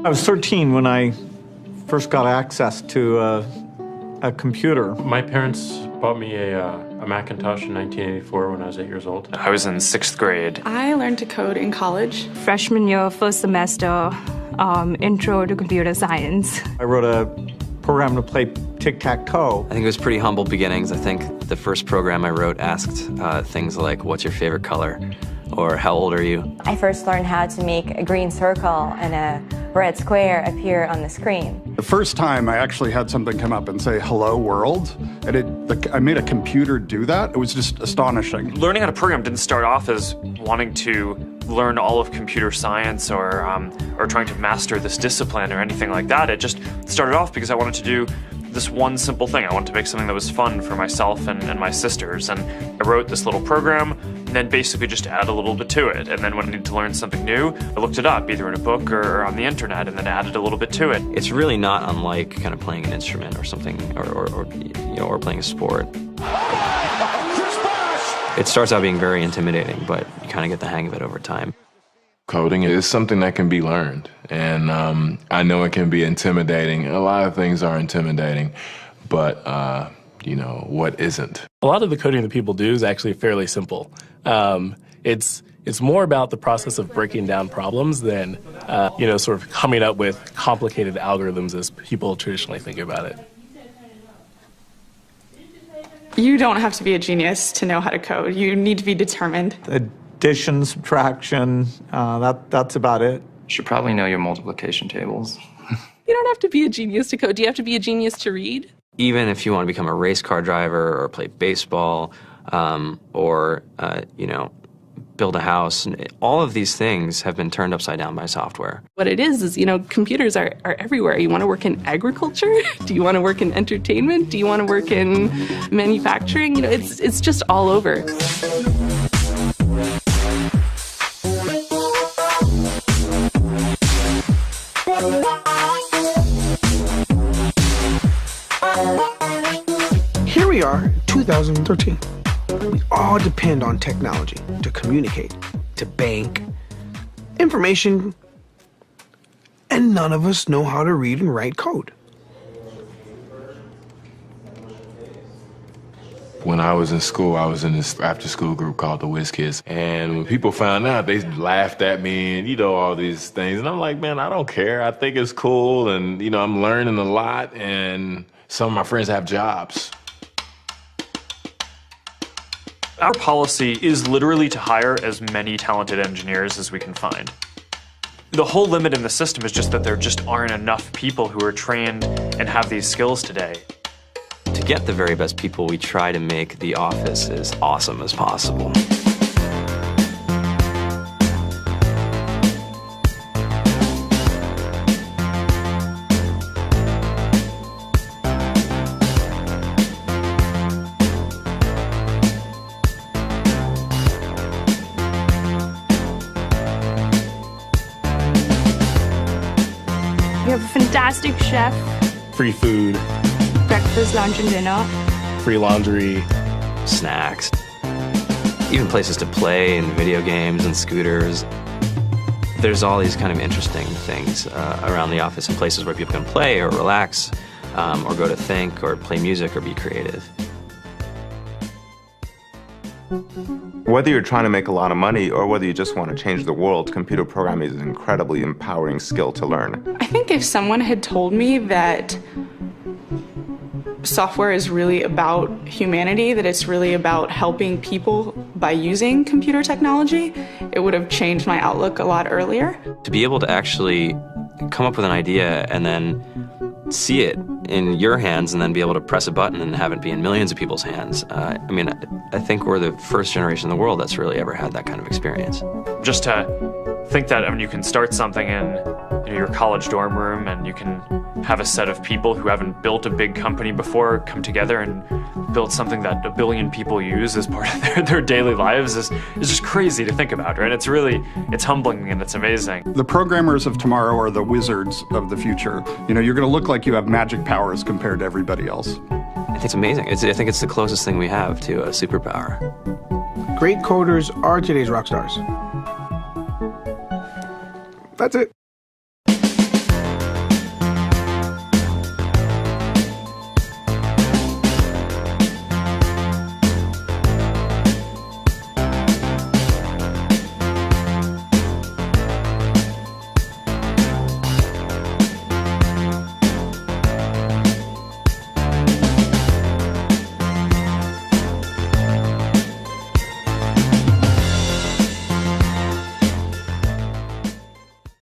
I was 13 when I first got access to a computer. My parents bought me a Macintosh in 1984 when I was 8 years old. I was in 6th grade. I learned to code in college. Freshman year, first semester, intro to computer science. I wrote a program to play tic-tac-toe. I think it was pretty humble beginnings. I think the first program I wrote asked things like, what's your favorite color? Or how old are you? I first learned how to make a green circle and a red square appear on the screen. The first time I actually had something come up and say, hello world, and I made a computer do that. It was just astonishing. Learning how to program didn't start off as wanting to learn all of computer science or trying to master this discipline or anything like that. It just started off because I wanted to do this one simple thing. I wanted to make something that was fun for myself and my sisters. And I wrote this little program and then basically just added a little bit to it. And then when I needed to learn something new, I looked it up either in a book or on the internet and then added a little bit to it. It's really not unlike kind of playing an instrument or something or playing a sport. It starts out being very intimidating, but you kind of get the hang of it over time. Coding is something that can be learned, and I know it can be intimidating. A lot of things are intimidating, but what isn't? A lot of the coding that people do is actually fairly simple. It's more about the process of breaking down problems than sort of coming up with complicated algorithms as people traditionally think about it. You don't have to be a genius to know how to code. You need to be determined. Addition, subtraction, that's about it. You should probably know your multiplication tables. You don't have to be a genius to code. Do you have to be a genius to read? Even if you want to become a race car driver or play baseball or build a house, all of these things have been turned upside down by software. What it is, computers are everywhere. You want to work in agriculture? Do you want to work in entertainment? Do you want to work in manufacturing? It's just all over. Here we are, 2013. We all depend on technology to communicate, to bank, information, and none of us know how to read and write code. When I was in school, I was in this after-school group called the Whiz Kids. And when people found out, they laughed at me and, all these things. And I'm like, man, I don't care. I think it's cool. And, I'm learning a lot. And some of my friends have jobs. Our policy is literally to hire as many talented engineers as we can find. The whole limit in the system is just that there just aren't enough people who are trained and have these skills today. To get the very best people, we try to make the office as awesome as possible. We have a fantastic chef. Free food, Breakfast, lunch, and dinner. free laundry, snacks, even places to play and video games and scooters. There's all these kind of interesting things around the office and places where people can play or relax or go to think or play music or be creative. Whether you're trying to make a lot of money or whether you just want to change the world, computer programming is an incredibly empowering skill to learn. I think if someone had told me that software is really about humanity, that it's really about helping people by using computer technology, it would have changed my outlook a lot earlier. To be able to actually come up with an idea and then see it in your hands and then be able to press a button and have it be in millions of people's hands. I think we're the first generation in the world that's really ever had that kind of experience. Just to think that you can start something in your college dorm room and you can have a set of people who haven't built a big company before come together and build something that 1 billion people use as part of their daily lives is just crazy to think about, right? It's humbling and it's amazing. The programmers of tomorrow are the wizards of the future. You're going to look like you have magic powers compared to everybody else. I think it's amazing. I think it's the closest thing we have to a superpower. Great coders are today's rock stars. That's it.